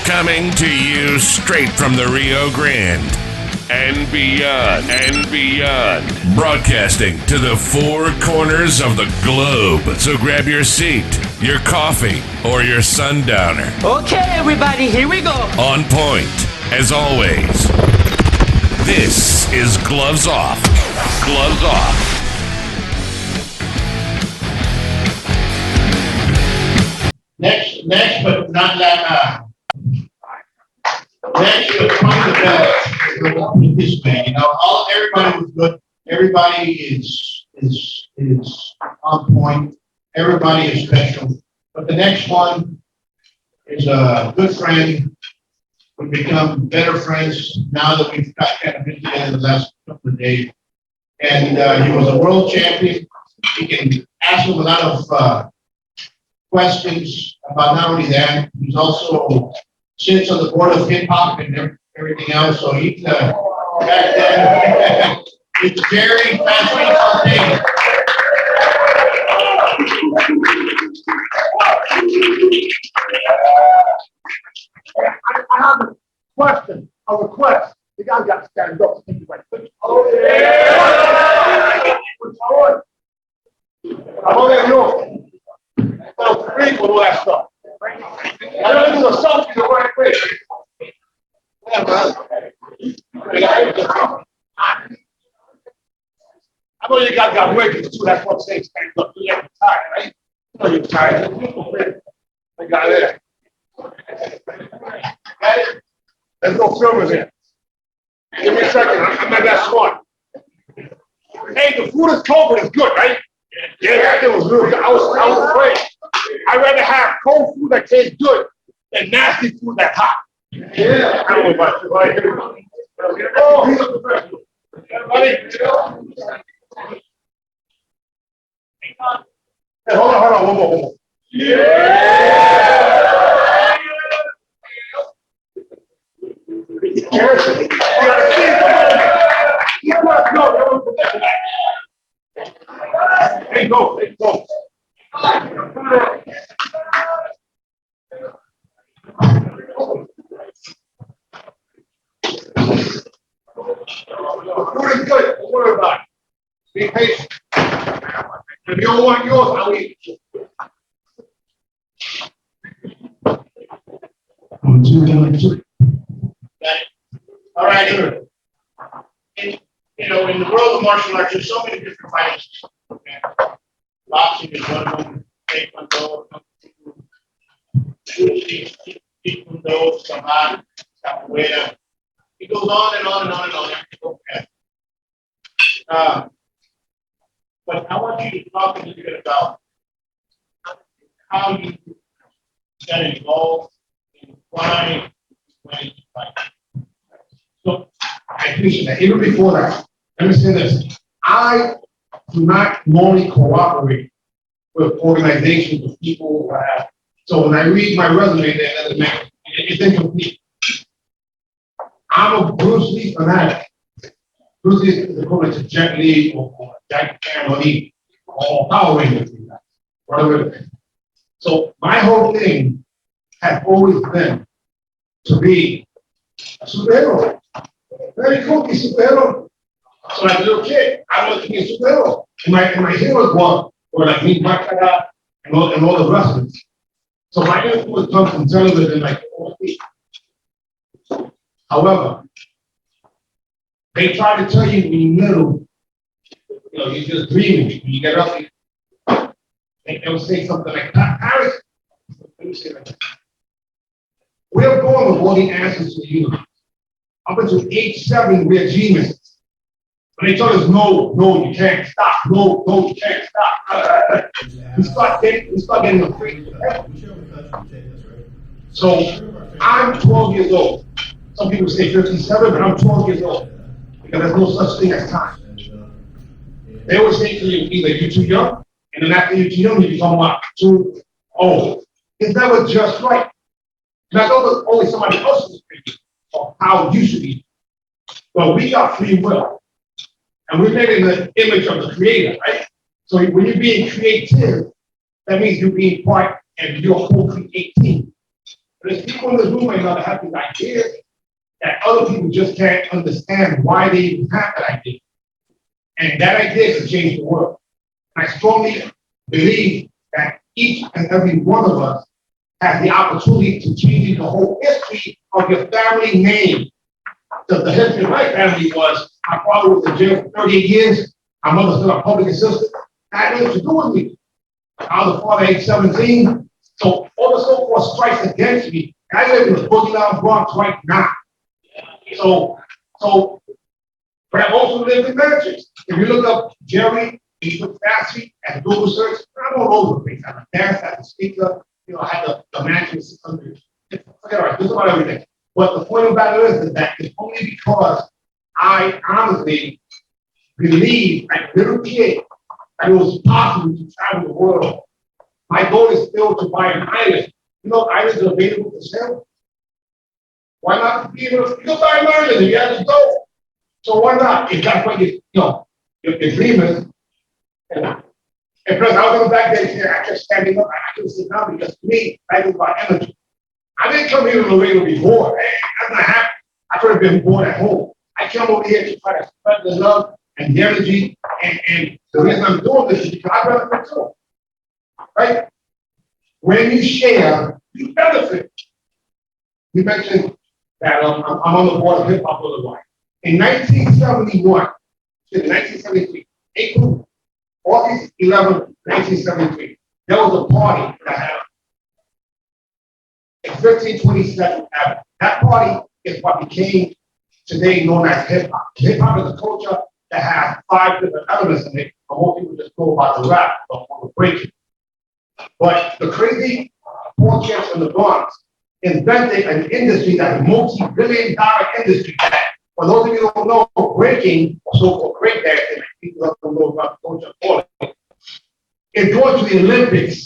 Coming to you straight from the Rio Grande and beyond, broadcasting to the four corners of the globe. So grab your seat, your coffee, or your sundowner. Okay, everybody, here we go. On point, as always. This is Gloves Off. Gloves Off. Next, but not that. Next, you'll find the bell. This way, everybody was good. Everybody is on point. Everybody is special. But the next one is a good friend. We've become better friends now that we've got kind of been together the last couple of days. And he was a world champion. He can ask him a lot of questions about not only that, he's also sits on the board of hip hop and everything else. So he's back then. It's very fascinating. I have a question, a request. You guys got to stand up. Oh, yeah. I'm only at you. So free with all that stuff. I know this is a selfie the right way. Yeah, man. I know you guys got wickets too. That's what saying stand up. You ain't tired, right? You know you're tired. I got it. Got it? There's no filmers here. Give me a second. I'm not that smart. Hey, the food is cold, but it's good, right? Yeah, it was real good. I was afraid. I'd rather have cold food that tastes good than nasty food that's hot. Yeah. I don't know about you, right? Oh, everybody. Hey, hold on, one more. Yeah. Hey, go. Food is good. Don't worry about it. Be patient. If you don't want yours, I'll eat it. All right. In the world of martial arts, there's so many different fighting systems. Okay? Boxing is one of them. Taekwondo, Taekwondo, Sabat, Capoeira. It goes on and on and on and on. Okay. But I want you to talk a little bit about how you got involved in why you fight. So I appreciate that. Even before that, let me say this. I do not normally cooperate with organizations or people. So when I read my resume, it's incomplete. I'm a Bruce Lee fanatic. Bruce Lee is equivalent to Jet Li or Jack Lee or Power Rangers, whatever it is. So my whole thing has always been to be a superhero. Very cool, be a superhero. So like a little kid, I wanted to be a superhero. And my heroes were like me, Makara, and all the wrestlers. So my influence comes from television like all people. However, they try to tell you when you're little, you're just dreaming. When you get up, they'll say something like, Paris, let me say like that. We're born with all the answers to the universe. Up until age 7, we're geniuses. When they tell us, no, you can't stop. No, you can't stop. We start getting afraid. So I'm 12 years old. Some people say 57, but I'm 12 years old. Because there's no such thing as time. They always say to you, either you're too young, and then after you're too young, you become what? Too old. It's never just right. Not only somebody else's opinion of how you should be. But we got free will. And we're made in the image of the creator, right? So when you're being creative, that means you're being part and you're co-creating. There's people in this room right now that have these ideas that other people just can't understand why they even have that idea. And that idea can change the world. I strongly believe that each and every one of us has the opportunity to change the whole history of your family name. So the history of my family was, my father was in jail for 38 years, my mother's still a public assistant. That had nothing to do with me. I was a father at age 17, so all the so-called strikes against me, I live in the Boogie Down Bronx right now. So, but I've also lived in mansions. If you look up Jerry, you put Fasty at Google search, I'm all over the place. I'm a dance, I'm a speaker, I had the mansion 600. Forget about it, just about everything. But the point about it is that it's only because I honestly believe as a little kid that it was possible to travel the world. My goal is still to buy an island. Islands are available for sale. Why not be able to buy an island if you have to go? So why not? If that's what your dream is. And plus, I was on the back there here, I kept standing up, I couldn't sit down because to me, life is about energy. I didn't come here to Laredo to be bored. I'm not happy. I could have been bored at home. I came over here to try to spread the love and the energy. And the reason I'm doing this is because I benefit too. Right? When you share, you benefit. You mentioned that I'm on the board of Hip Hop Boulevard. In 1973, April, August 11, 1973, there was a party that happened at 1527 Avenue. That party is what became today known as hip hop. Hip hop is a culture that has 5 different elements in it, but most people just know about the rap or the breaking. But the crazy poor kids in the Bronx invented an industry that's a multi-billion-dollar industry. For those of you who don't know, breaking, so-called breakdancing, people don't know about the culture of it. It's going to the Olympics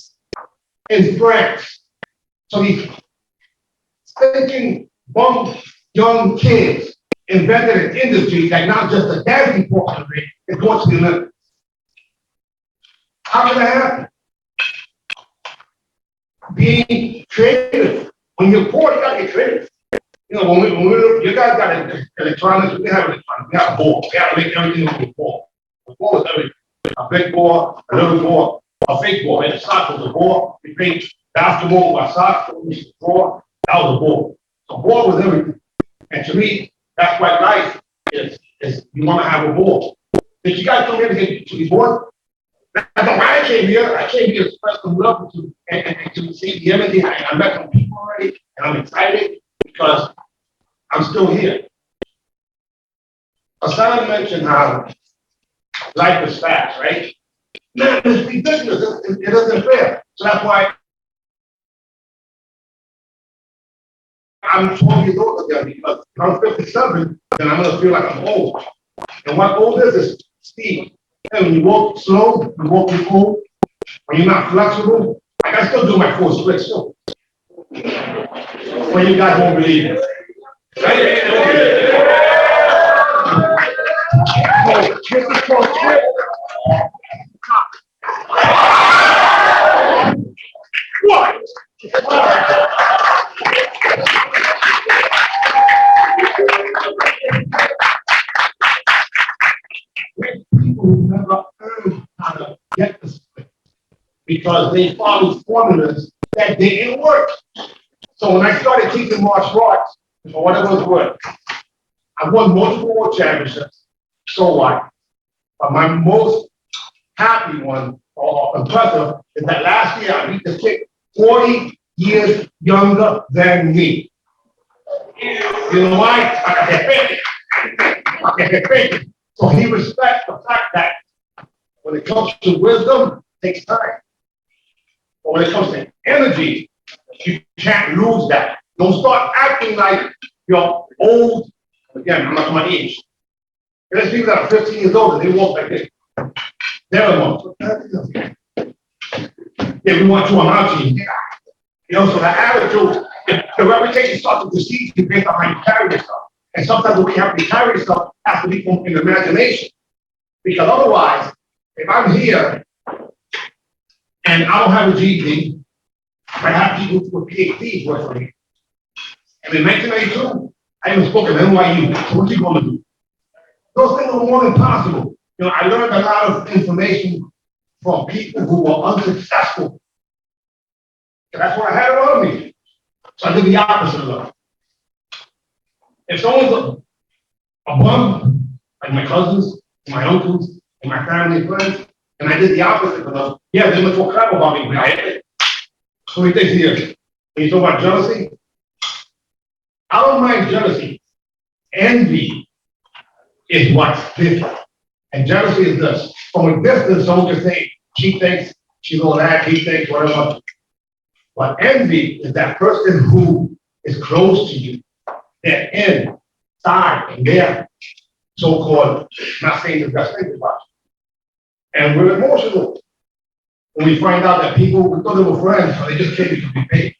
in France. So these thinking bum young kids invented an industry that not just the dancing portion of it is going to the Olympics. How can that happen? Being creative. When you're poor, you gotta get creative. When you guys got electronics, we have electronics, we have a ball. We have to make everything with a ball. The ball is everything. A big ball, a little ball, a fake ball. And the soccer was a ball. We played basketball with our soccer, we used to draw. That was a ball. So ball was everything. And to me, that's why life is you want to have a ball. Did you guys come here to be bored? That's why I came here. I came here to express some love to and to see the energy. I met some people already, and I'm excited because I'm still here. Hassan mentioned how life is fast, right? Man, it's ridiculous. It isn't fair. So that's why I'm 12 years old again, because if I'm 57, then I'm gonna feel like I'm old. And what old is speed. And when you walk slow, you walk cool, when you're not flexible, I can still do my full split still. When you guys won't believe it. Right? So, this is called split. What? People who never learned how to get the split because they followed formulas that didn't work. So when I started teaching martial arts, for whatever it's worth, I won multiple world championships. So what? But my most happy one or impressive is that last year I beat the kid 40 years younger than me. You know why? I can fake it. So he respects the fact that when it comes to wisdom, it takes time. But when it comes to energy, you can't lose that. Don't start acting like you're old. Again, I'm not my age. There's people that are 15 years old and they walk like this. They're the ones. Yeah, we want you on our team. So the attitude, the reputation starts to precede you based on how you carry yourself. And sometimes what we have to carry yourself has to be from in imagination. Because otherwise, if I'm here and I don't have a GED, I have people with PhDs work for me. And in 1992, I even spoke at NYU. So what you gonna do? Those things were more than possible. You know, I learned a lot of information from people who were unsuccessful. And that's what I had around me. So I did the opposite of that. If someone's a bum, like my cousins, and my uncles, and my family and friends, and I did the opposite of them, yeah, they much more crap about me, but I hate it. So he thinks here, when you talk about jealousy, I don't mind jealousy. Envy is what's different. And jealousy is this. From a distance, someone can say, she thinks she's all that, he thinks whatever. But envy is that person who is close to you, they're inside, and they're so-called not saying the best things about you. And we're emotional when we find out that people, we thought they were friends, so they just came to be paid.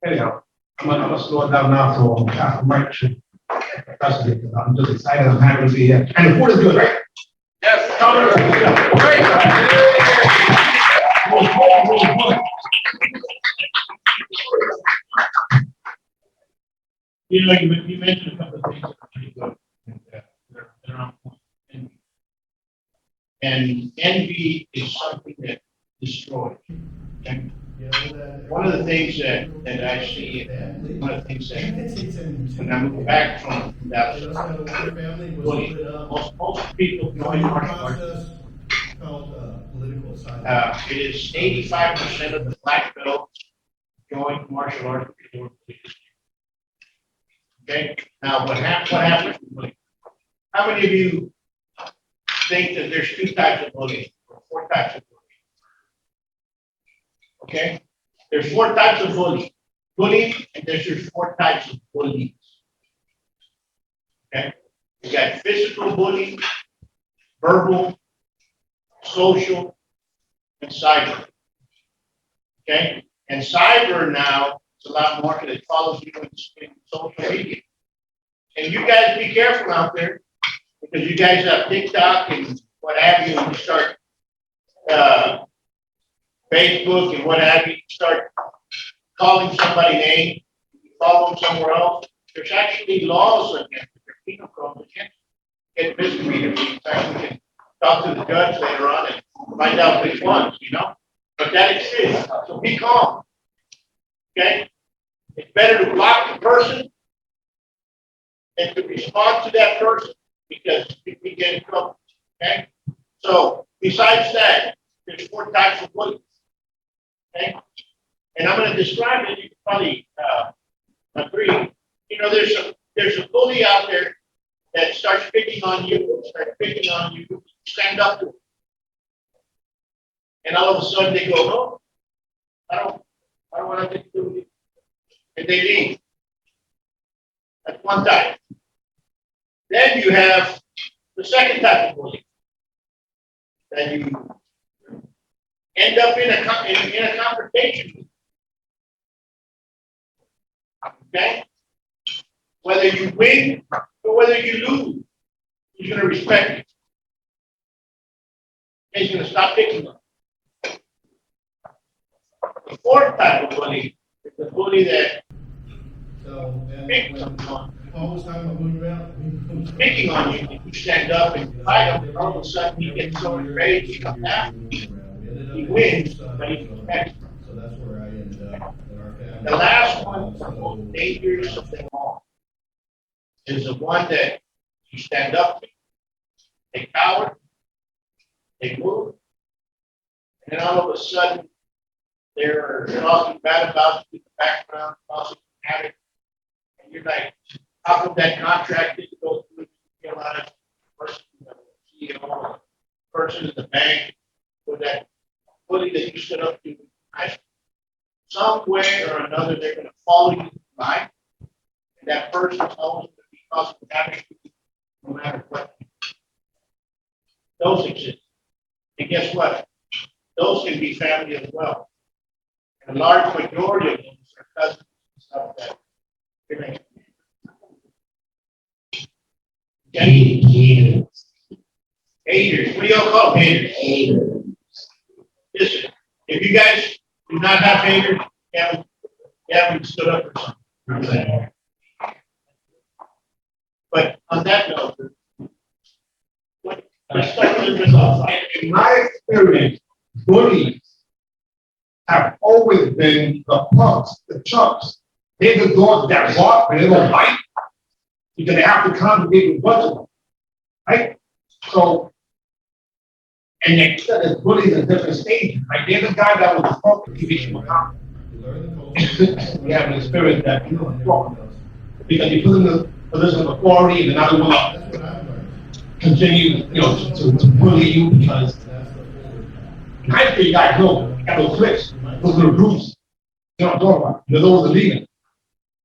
Anyhow, I'm gonna slow it down now, so I'm half the mic should. I'm just excited, I'm happy to be here. And the food is good, right? Yes. You know, you mentioned a couple of things that are pretty good. They're on point. And envy is something that destroys. And one of the things that I see, one of the things that when I moved back from that, most people join martial arts. It is 85% of the black belts join martial arts. Okay. Now, what happens? How many of you think that there's two types of bullying or four types of bullying? Okay. There's four types of bullying. Bullying, and there's four types of bullies. Okay. You got physical bullying, verbal, social, and cyber. Okay. And cyber now, it's a lot more because it follows you in social media. And you guys be careful out there because you guys have TikTok and what have you, and you start Facebook and what have you, start calling somebody name, you follow them somewhere else. There's actually laws against it. There's penal codes against get misdemeanor. In fact, we can talk to the judge later on and find out which ones, you know. But that exists. So be calm. Okay? It's better to block the person than to respond to that person because we get in trouble. Okay? So besides that, there's four types of bullies. Okay? And I'm going to describe it. You can probably agree. You know, there's a bully out there that starts picking on you, stand up to him. And all of a sudden they go, no, I don't want nothing to do with you. And they leave. That's one type. Then you have the second type of bullying. Then you end up in a confrontation. Okay? Whether you win or whether you lose, he's going to respect you. He's going to stop picking on you. The fourth type of bully is the bully that picks on you. Picking on you, and you stand up and fight him, and all of a sudden he gets so enraged, he comes after you. He wins, but he respects you. So that's where I ended up. The last one, the most dangerous of them all, is the one that you stand up to. They cower, they move, and then all of a sudden they're talking bad about you in the background, causing havoc, and you're like, how come that contract didn't go through? You know, a person, CEO, person in the bank, or that bully that you stood up to. Some way or another, they're going to follow you in life, and that person is always going to be causing havoc no matter what. Those exist. And guess what? Those can be family as well. And a large majority of them are cousins and stuff that remain. Haters. Haters. What do y'all call haters? Haters. Listen, if you guys do not have haters, Kevin, Yeah, we stood up for something. But on that note, In my experience, bullies have always been the punks, the chumps. They're the dogs that bark, but they don't bite. Because they have to congregate with a bunch of them. Right? So, and they said there's bullies at different stages. Like there's a guy that was a punk in TV show. We have an experience that you don't talk about. Because you put in the position of authority and another one continue, to bully you because in high school you guys know, you got those flips, those little groups. You know what I'm talking about? Those are legal.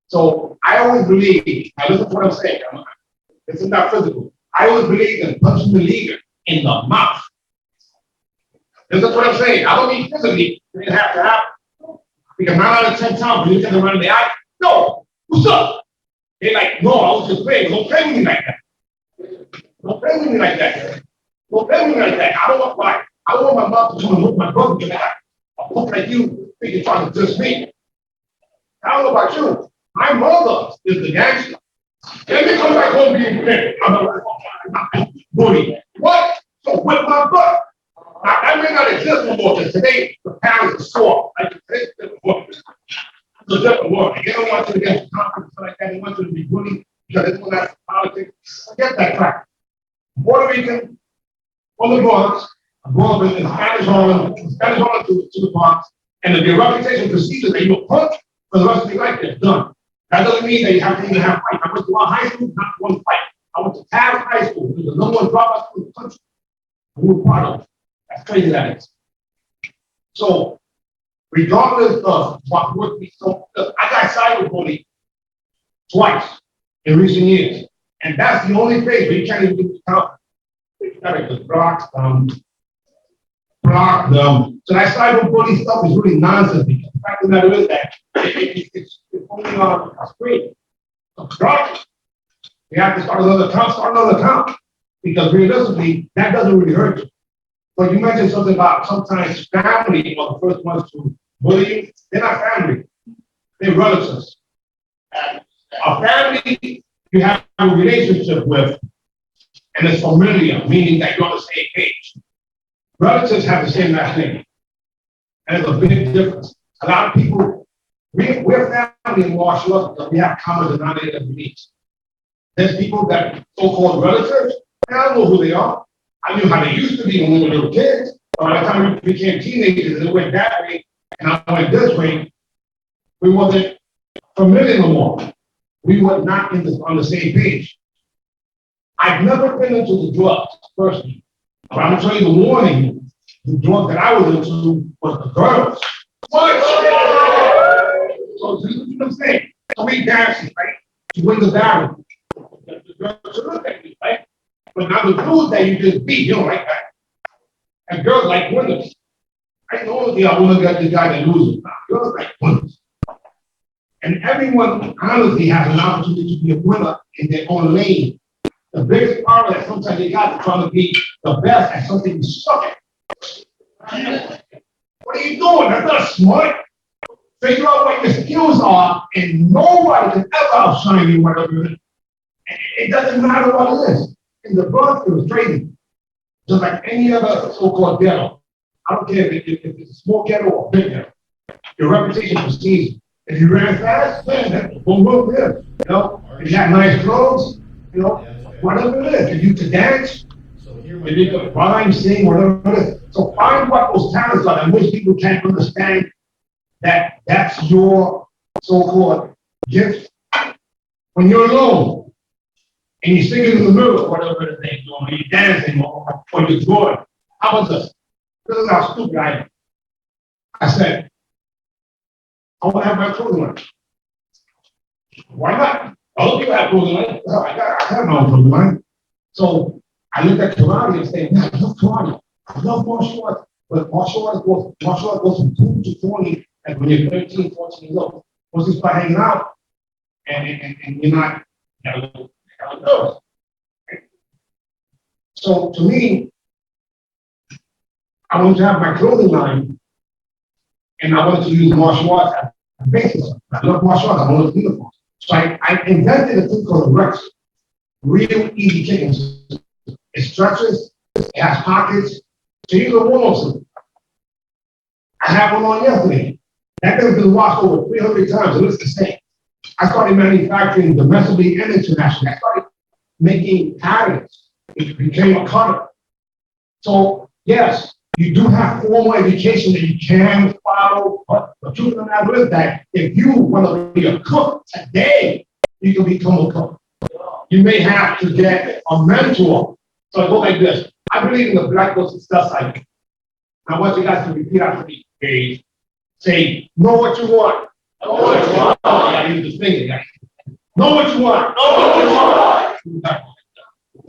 So I always believe, I listen to what I'm saying, this is not physical. I always believe in punching the leader in the mouth. This is what I'm saying. I don't mean physically, it didn't have to happen. Because 9 out of 10 times when you get them around the eye, no, what's up? They're like, no, I was just playing. Don't play with me like that. Don't play with me like that. Don't play with me like that. I don't want my mouth to come and look my brother in the eye. I look like you think you're trying to diss me. I don't know about you. My mother is the gangster. Let me come back home being fit. I'm bully. What? So whip my butt. Now, that may not exist no more because today the parents are sore. Like it's a different world. It's a different world. They don't want you to get confidence like that. They want you to be bullied because it's when that's politics. Forget that crap. Puerto Rican, from the Bronx, I grew up in Spanish Harlem to the Bronx, and the reputation procedures that you will punch for the rest of your life, they're done. That doesn't mean that you have to even have fights. I went to our high school, not one fight. I went to Taft High School, which is the number one dropout school in the country. We were part of it. That's crazy that is. So, regardless of what would be so, I got cyberbullied twice in recent years. And that's the only phase where you can't even do the count. You gotta just block them. So that cyberbully stuff is really nonsense because the fact of the matter is that it's only on a screen. So block it. You have to start another account. Because realistically, that doesn't really hurt you. But you mentioned something about sometimes family are the first ones to bully you. They're not family. They're relatives. A family you have a relationship with, and it's familiar, meaning that you're on the same page. Relatives have the same last name. And there's a big difference. A lot of people, we're family in martial arts because we have common denominator beliefs. There's people that so-called relatives, I don't know who they are. I knew how they used to be when we were little kids. But by the time we became teenagers and it went that way, and I went this way, we wasn't familiar no more. We were not on the same page. I've never been into the drugs, personally. But I'm gonna tell you the warning, the drug that I was into was the girls. What? So this is what I'm saying. So we dancing, right? To win the battle. The girls should look at me, right? But now the dudes that you just beat, you don't like that. And girls like winners. I know I want to get the guy that loses. Girls like winners. And everyone honestly has an opportunity to be a winner in their own lane. The biggest problem that sometimes you got is trying to be the best at something you suck at. What are you doing? That's not smart. Figure out what your skills are, and nobody can ever outshine you, whatever it is. It doesn't matter what it is. In the Bronx, it was crazy. Just like any other so-called ghetto. I don't care if it's a small ghetto or a big ghetto. Your reputation precedes you. If you ran fast, man, boom, boom, yeah. You know, if you had nice clothes, you know, whatever it is. If you could dance, if you could rhyme, sing, whatever it is. So find what those talents are, and most people can't understand that that's your so-called gift. When you're alone, and you're singing in the mirror, whatever it is, or you're dancing, or you're drawing. How about this? This is how stupid I am. I said, I want to have my clothing line. Why not? Other people have clothing line. I have my own clothing line. So I looked at karate and said, man, I love karate. I love martial arts. But martial arts goes from 2 to 20, and when you're 13, 14 years old. Once you start hanging out, and you're not, so to me, I wanted to have my clothing line, and I wanted to use martial arts Basically, I love martial arts, I love uniforms. So I invented a thing called a Rex. Real easy kicking system. It stretches, it has pockets, so you can warm up. I have one on yesterday. That thing's been washed over 300 times, it looks the same. I started manufacturing domestically and internationally. I started making patterns. It became a cutter. So, yes, you do have formal education that you can follow, but the truth of the matter is that if you want to be a cook today, you can become a cook. You may have to get a mentor. So I go like this. I believe in the black belt success cycle. I want you guys to repeat after me. Okay. Say, know what you want. Know what you want. I use this finger, guys. Know what you want. Know what you want.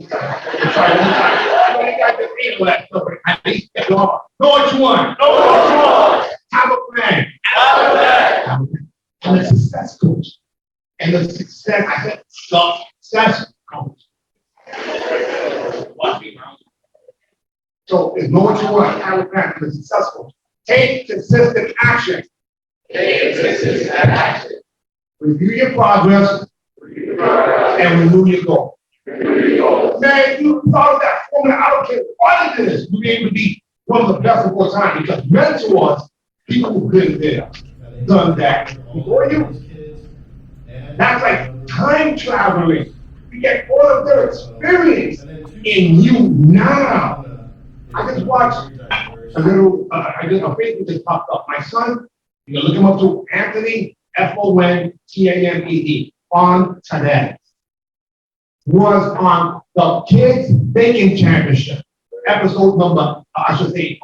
Try one time. You guys just able that stuff, but at least get it off. Know what you want. Know what you want. Have a plan. Have a plan. And a success coach. And the success, I said, success coach. So, know what you want. Have a plan. And a success coach. Take consistent action. Take consistent action. Review your progress. And renew your goal. Man, you follow that formula, I don't care what it is, you'll be able to be one of the best of all time because mentors, people who've been there, done that before you. That's like time traveling. You get all of their experience in you now. I just watched a little, I did a Facebook just popped up. My son, you can look him up to Anthony, Fontanez, Fontanez, was on the Kids Baking Championship, episode number, I should say,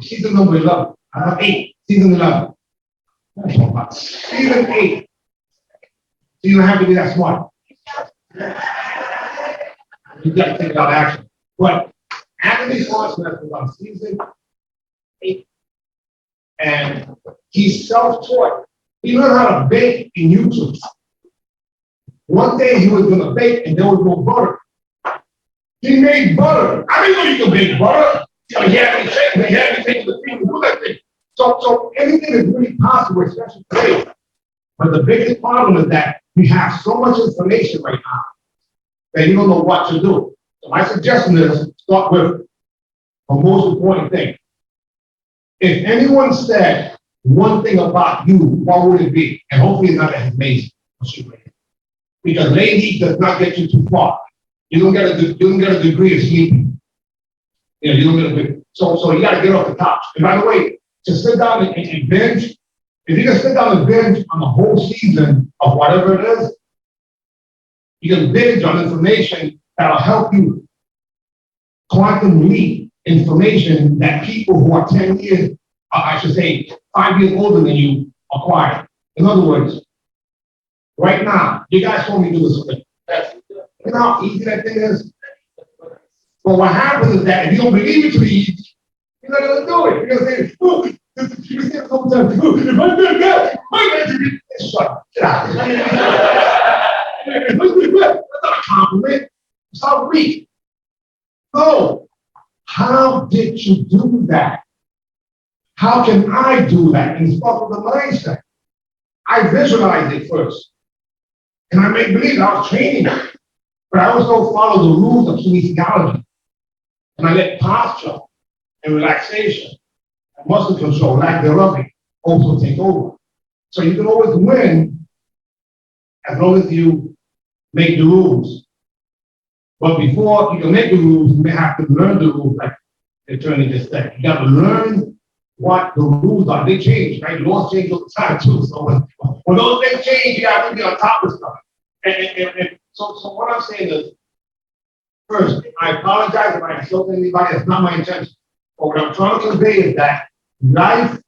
season number 11, 8, season 11. Season 8. So you don't have to be that smart. You got to take it out of action. But Anthony Fontanez was on season 8. And he's self-taught. He learned how to bake in YouTube. One day he was going to bake and there was no butter. He made butter. I didn't know you could make butter. So he had me take the thing to do that thing. So anything is really possible, especially today. But the biggest problem is that we have so much information right now that you don't know what to do. So my suggestion is start with the most important thing. If anyone said one thing about you, what would it be? And hopefully it's not that amazing. Because lady does not get you too far. You don't get a degree of sleeping. You know, you don't get a degree. So you gotta get off the couch. And by the way, to sit down and binge, if you can sit down and binge on the whole season of whatever it is, you can binge on information that'll help you quantum leap information that people who are 10 years, I should say 5 years older than you acquire. In other words, right now, you guys told me to do this thing. You know how easy that thing is? But what happens is that if you don't believe it to be easy, you're not going to do it. You're going to say, oh, you say it sometimes, if I did that, my guys would be shut up. Get out of here. That's not a compliment. It's how weak. No. How did you do that? How can I do that? And it's part of the mindset. I visualized it first. And I make believe I was training it. But I also follow the rules of kinesiology. And I let posture and relaxation and muscle control, lack thereof, also take over. So you can always win as long as you make the rules. But before you can make the rules, you may have to learn the rules, like the attorney just said. You got to learn what the rules are. They change, right? Laws change all the time too. So when those things change, you have to be on top of stuff. And so what I'm saying is, first, I apologize if I insult anybody. That's not my intention. But what I'm trying to convey is that life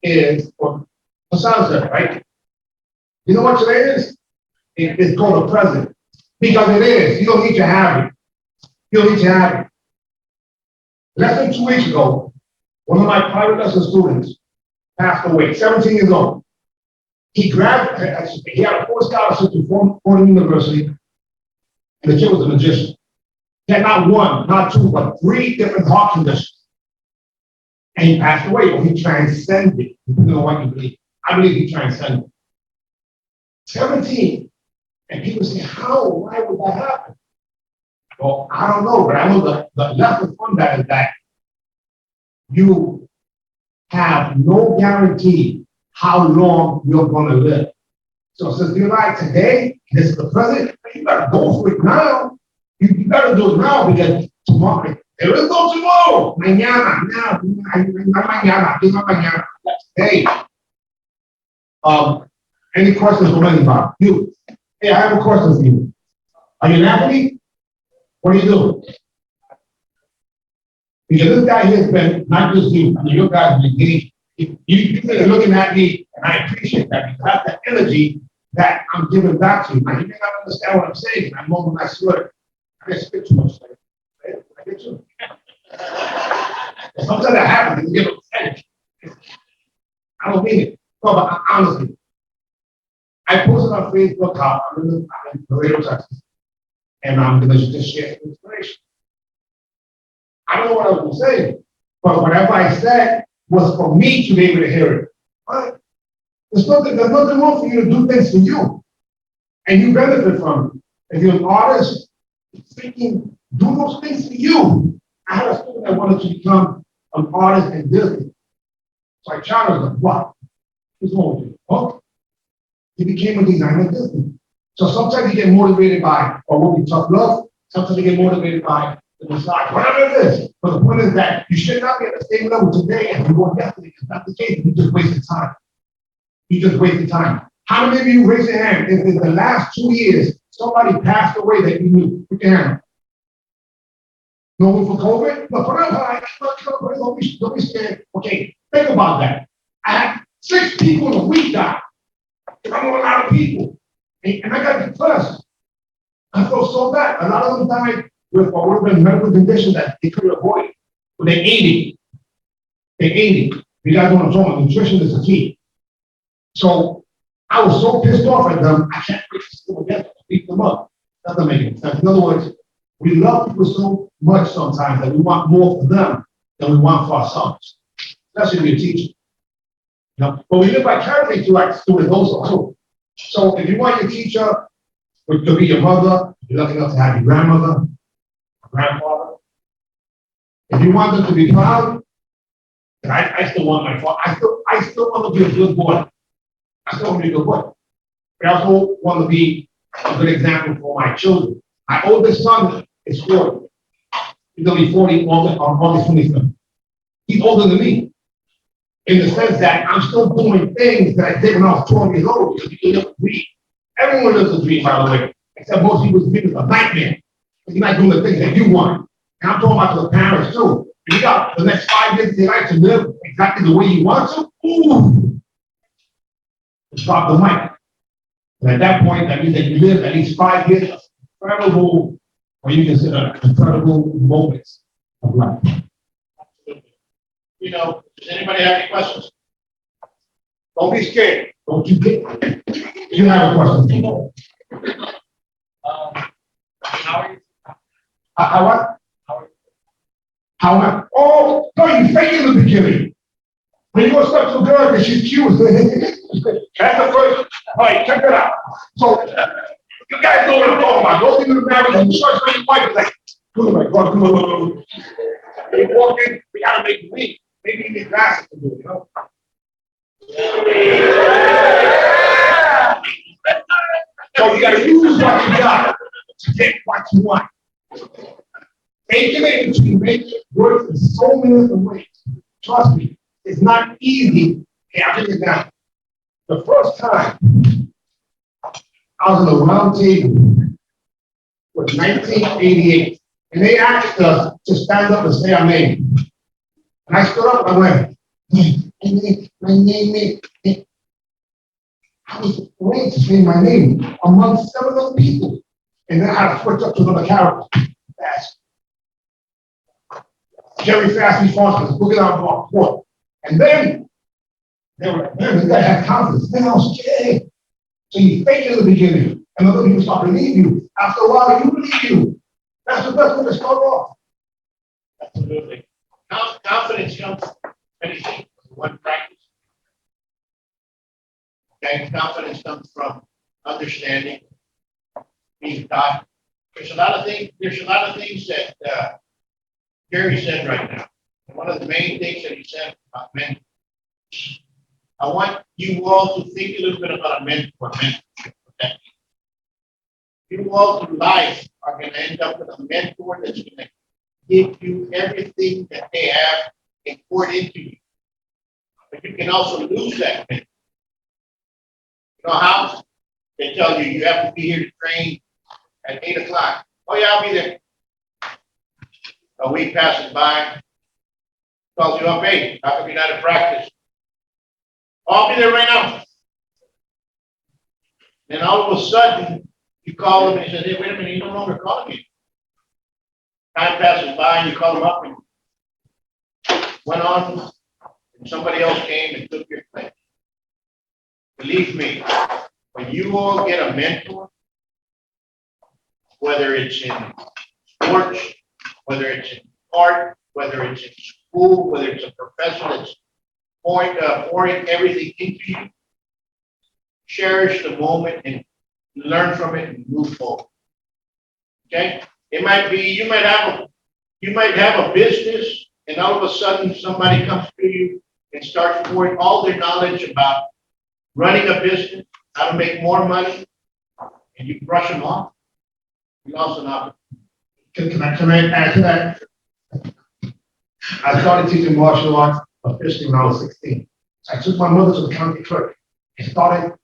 is what Hassan said, right? You know what today is? It's called the present. Because it is. You don't need to have it. You don't need to have it. Less than 2 weeks ago, one of my private lesson students passed away, 17 years old. He had a full scholarship to Fordham University, and the kid was a magician. He had not one, not two, but 3 different heart conditions. And he passed away, but he transcended, depending on what you believe. I believe he transcended. 17. And people say, how, why would that happen? Well, I don't know, but I know the lesson from that is that you have no guarantee how long you're gonna live. So since you're alive today, this is the present, you gotta go for it now. You gotta do it now because tomorrow, there is no tomorrow. Mañana, now, mañana, mañana. Hey, any questions for anybody? You. Hey, I have a question for you. Are you an athlete? What do you do? Because this guy here has been, not just you, I mean, your guys have been engaged. You're looking at me, and I appreciate that because that's the energy that I'm giving back to you. Now, you may not understand what I'm saying. I'm moving my sweater. I get spit too much. I get too. Sometimes that happens, and you get upset. I don't mean it. No, but honestly, I posted on Facebook how I'm in Laredo, Texas, and I'm going to just share some inspiration. I don't know what I was going to say, but whatever I said was for me to be able to hear it. Right? There's nothing wrong for you to do things for you, and you benefit from it. If you're an artist, thinking, do those things for you. I had a student that wanted to become an artist in Disney. So I challenged him, what? What's wrong with you? Well, he became a designer at Disney. So sometimes you get motivated by what will be tough love, sometimes you get motivated by the massage, whatever it is. But the point is that you should not be at the same level today as you were yesterday. It's not the case. You just wasted time. You just wasted time. How many of you raise your hand if in the last 2 years somebody passed away that you knew? Put your hand up. No one for COVID? No, for real, don't be scared. Okay, think about that. I had 6 people in a week die. I know a lot of people. And I got depressed. I felt so bad. A lot of them died with what would have been medical conditions that they couldn't avoid. But they ate it. They ate it. You guys know what I'm talking about. Nutrition is the key. So I was so pissed off at them, I can't wait to still get them, beat them up. That doesn't make any sense. In other words, we love people so much sometimes that we want more for them than we want for ourselves. Especially when you're teaching. You know? But we live vicariously through our students also. So if you want your teacher to be your mother, you're lucky enough to have your grandmother, grandfather. If you want them to be proud, then I still want my father. I still want to be a good boy. I still want to be a good boy. But I also want to be a good example for my children. My oldest son is 40. He's going to be 40 on August 25th. He's older than me. In the sense that I'm still doing things that I did when I was 12 years old because you live a dream. Everyone lives a dream, by the way, except most people's dream is a nightmare. Because you're not doing the things that you want. And I'm talking about to the parents too. If you got the next 5 years of your life to live exactly the way you want to, ooh, drop the mic. And at that point, that means that you live at least 5 years of incredible, or you consider incredible moments of life. You know, does anybody have any questions? Don't be scared. Don't you get it. You have a question. How are you? How what? How am I? Oh, no, you fake in the beginning. When you go stuck to a girl because she's cute. That's the first. All right, check that out. So, you guys know what I'm talking about. Go into the marriage and start saying white. It's like, oh my God, come on. You walk in, we gotta make it weak. Maybe you need glasses to do it, you know? So you gotta use what you got to get what you want. Making it, you make it work in so many different ways. Trust me, it's not easy. Hey, I'll take it down. The first time I was in a round table was 1988, and they asked us to stand up and say our name. And I stood up and I went, my name is. I was afraid to say my name among 7 other people. And then I had to switch up to another character. Fast. Jerry Fastly Fontanez, look at our court. And then they were like, man, this guy had confidence. Then I was scared. So you fake it in the beginning, and other people start to believe you. After a while, you believe you. That's the best way to start off. Absolutely. Confidence comes many things. One practice. Okay, confidence comes from understanding, being taught. There's a lot of things that Gary said right now. And one of the main things that he said about mentors. I want you all to think a little bit about a mentorship. Okay? You all through life are going to end up with a mentor that's going to give you everything that they have and pour it into you. But you can also lose that mentor. You know how? They tell you you have to be here to train at 8 o'clock. Oh yeah, I'll be there. A week passes by, calls you up, hey, how come you're not at practice? Oh, I'll be there right now. Then all of a sudden, you call him and he says, hey, wait a minute, you're no longer calling me. Time passes by and you call him up and went on, and somebody else came and took your place. Believe me, when you all get a mentor, whether it's in sports, whether it's in art, whether it's in school, whether it's a professor that's pouring everything into you, cherish the moment and learn from it and move forward. Okay? It might be, you might have a business and all of a sudden somebody comes to you and starts pouring all their knowledge about running a business, how to make more money, and you brush them off. You lost an opportunity. Can I add to that? I started teaching martial arts officially when I was 16. I took my mother to the county clerk and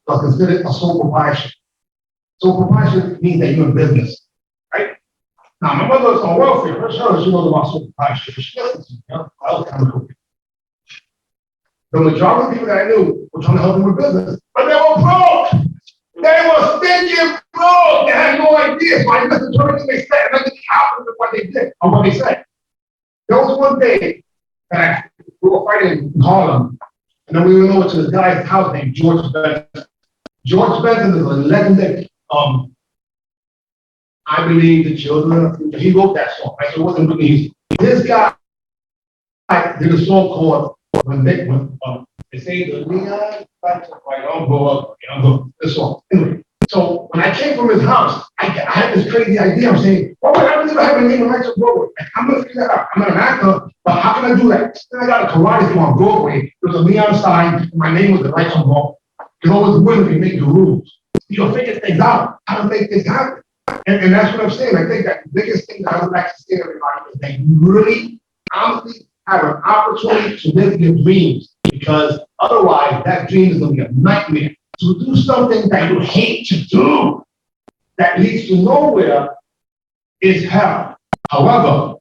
was considered a sole proprietor. Sole proprietor means that you're in business, right? Now, my mother was on welfare. She knows about sole proprietorship, but she doesn't. I was kind of cool. The majority of the people that I knew were trying to help them with business, but they were broke. They were stinking broke. They had no idea. So I listened to everything they said, and I didn't happen with what they did or what they said. There was one day that we were fighting in Harlem, and then we went over to this guy's house named George Benson. George Benson is a legendary, I believe the children of the future. He wrote that song, right? So it wasn't really easy. This guy did a song called When They Say the Neon Lights Are Bright on Board, this song. Anyway, so when I came from his house, I had this crazy idea. I'm saying, what would happen if I have a name of Lights on Broadway? I'm gonna figure that out. I'm not an actor, but how can I do that? Then I got a karate school on Broadway. There was a neon sign, and my name was the Lights on Broadway. You always win if you make the rules. You know, figure things out, how to make things happen. And that's what I'm saying. I think that the biggest thing that I would like to say to everybody is that you really, honestly, have an opportunity to live your dreams, because otherwise that dream is going to be a nightmare. To do something that you hate to do, that leads to nowhere, is hell. However,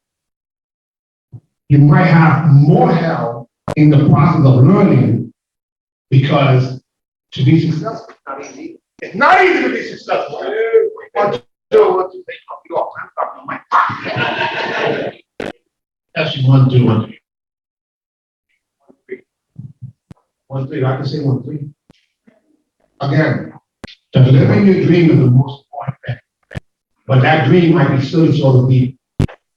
you might have more hell in the process of learning, because to be successful is not easy. It's not easy to be successful. Actually, 1, 2, 1, 3. 1, 3. I can say 1, 3. Again, living your dream is the most important thing. But that dream might be silly to other people.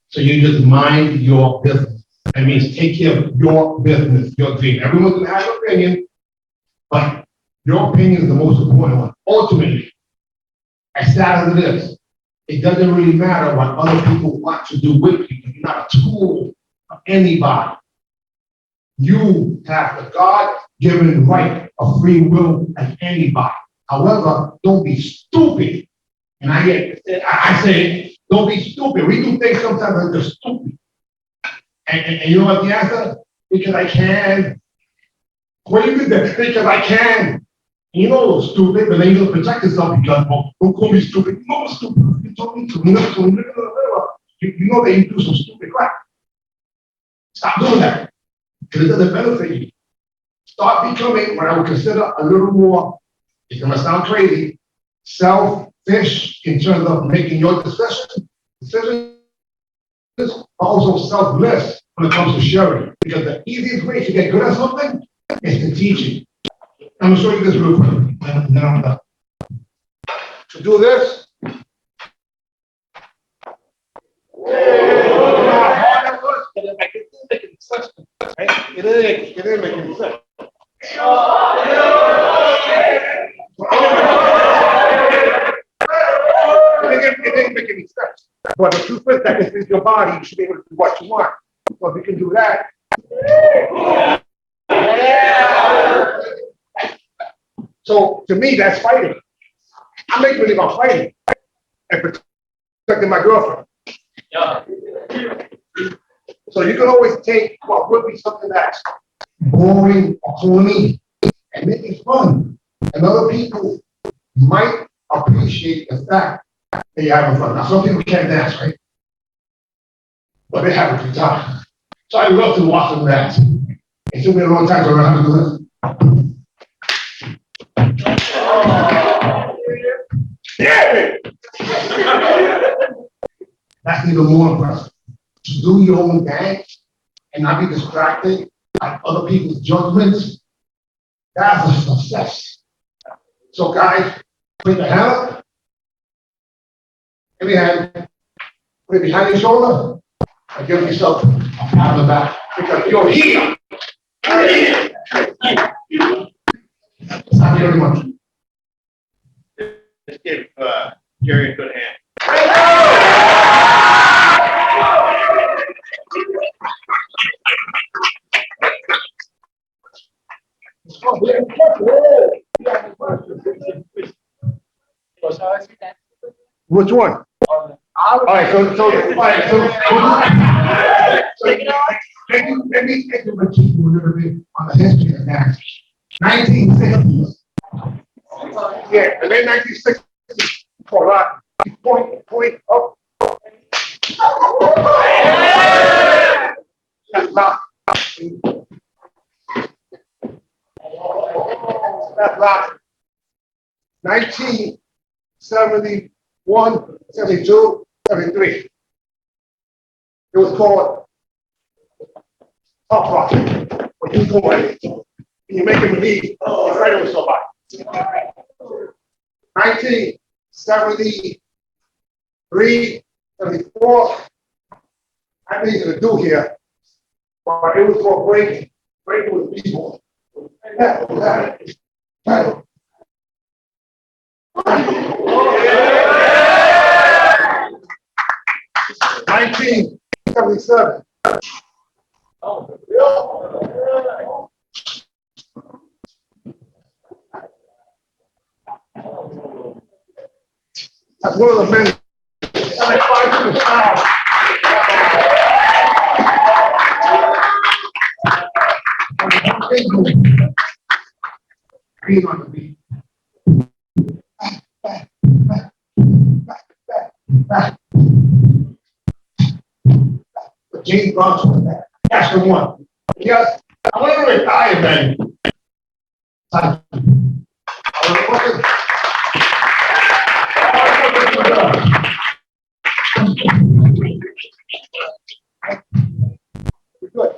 So you just mind your business. That means take care of your business, your dream. Everyone's gonna have an opinion, but your opinion is the most important one. Ultimately, as sad as it is, it doesn't really matter what other people want to do with you. You're not a tool of anybody. You have the God-given right of free will as anybody. However, don't be stupid. And I say, don't be stupid. We do things sometimes that are stupid. And you know what the answer? Because I can. What do you do that? Because I can. You know it's stupid, but then you don't protect yourself because, oh, don't call me stupid. You know it's stupid. You told me to. You know that you do some stupid crap. Stop doing that. Because it doesn't benefit you. Start becoming what I would consider a little more, it's gonna sound crazy, selfish in terms of making your decisions, but also selfless when it comes to sharing. Because the easiest way to get good at something is to teach it. I'm gonna show you this real quick, and then I'm done. To do this, It is making sense. But the truth is that this is your body, you should be able to do what you want. So if you can do that. So to me, that's fighting. I make believe I'm fighting and protecting my girlfriend. So you can always take what would be something that's boring or corny and make it fun. And other people might appreciate the fact that you're having fun. Now, some people can't dance, right? But they have a good time. So I love to watch them dance. It took me a long time to learn how to do this. Yeah! That's even more impressive. To do your own dance and not be distracted by other people's judgments, that's a success. So guys, put your hand up. Give me a hand. Put it behind your shoulder and give yourself a pat on the back because you're here. Thank you very much. Let's give Jerry a good hand. Which one? All right, so let me take you a little bit on the history of that. 1960s. Yeah, the late 1960s. For a lot. Point up. That's not. That's not. 1971, 72, 73. It was called Top Rock. When you go in, and you make him believe you're fighting with somebody. 1973, 74. I need you to do here. But it was called breaking. Breaking was people. That. 1977. That's one of the men. Green on the beat. Back. But James Bronx was that. That's the one. Yes, I want to retire, man. We're good.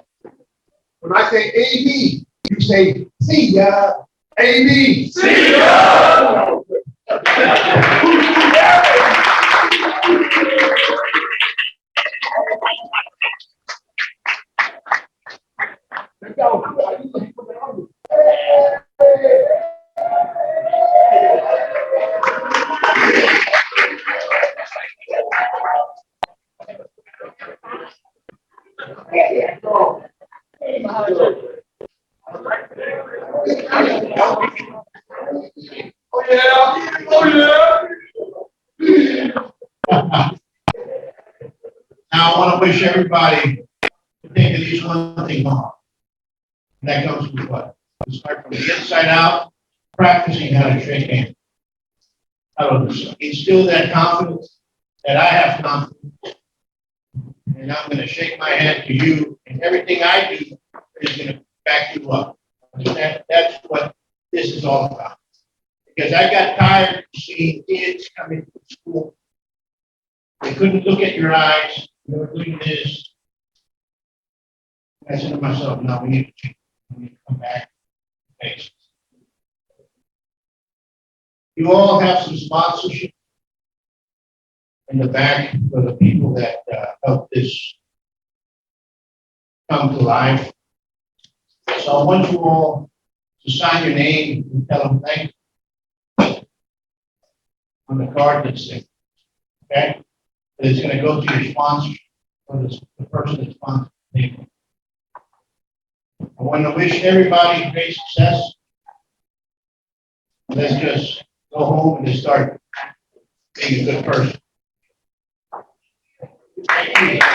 When I say AB, you say see ya. AB, see ya. Now I want to wish everybody to take at least one thing home. And that comes with what? You start from the inside out, practicing how to shake hands. How to instill that confidence that I have confidence. And I'm going to shake my hand to you, and everything I do is going to back you up. That's what this is all about. Because I got tired of seeing kids coming to school. They couldn't look at your eyes. They were doing this. I said to myself, no, we need to change. We need to come back to basics. You all have some sponsorship in the back for the people that helped this come to life. So I want you all to sign your name and tell them thank you on the card that's there. Okay? but it's gonna go to your sponsor, or the person that sponsors the table. I want to wish everybody great success. Let's just go home and just start being a good person. Thank you.